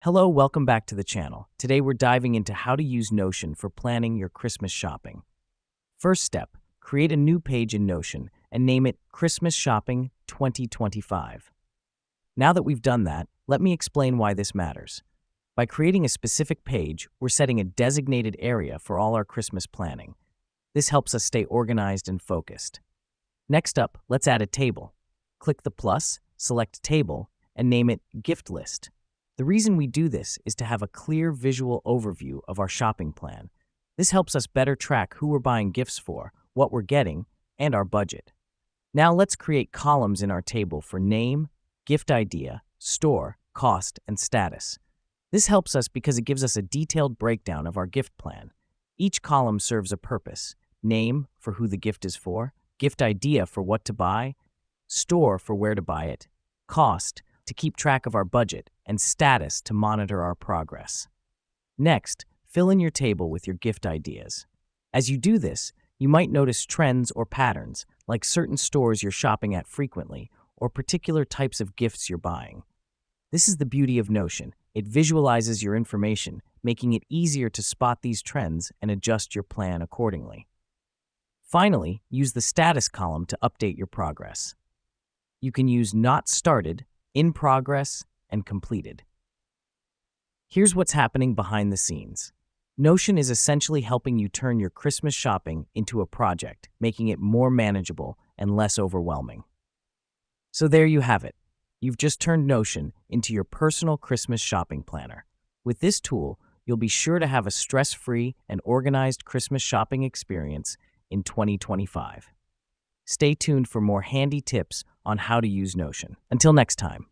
Hello, welcome back to the channel. Today we're diving into how to use Notion for planning your Christmas shopping. First step, create a new page in Notion and name it Christmas Shopping 2025. Now that we've done that, let me explain why this matters. By creating a specific page, we're setting a designated area for all our Christmas planning. This helps us stay organized and focused. Next up, let's add a table. Click the plus, select Table, and name it Gift List. The reason we do this is to have a clear visual overview of our shopping plan. This helps us better track who we're buying gifts for, what we're getting, and our budget. Now let's create columns in our table for name, gift idea, store, cost, and status. This helps us because it gives us a detailed breakdown of our gift plan. Each column serves a purpose: name for who the gift is for, gift idea for what to buy, store for where to buy it, cost to keep track of our budget, and status to monitor our progress. Next, fill in your table with your gift ideas. As you do this, you might notice trends or patterns, like certain stores you're shopping at frequently or particular types of gifts you're buying. This is the beauty of Notion. It visualizes your information, making it easier to spot these trends and adjust your plan accordingly. Finally, use the status column to update your progress. You can use Not Started, In Progress, and Completed. Here's what's happening behind the scenes. Notion is essentially helping you turn your Christmas shopping into a project, making it more manageable and less overwhelming. So there you have it. You've just turned Notion into your personal Christmas shopping planner. With this tool, you'll be sure to have a stress-free and organized Christmas shopping experience in 2025. Stay tuned for more handy tips on how to use Notion. Until next time.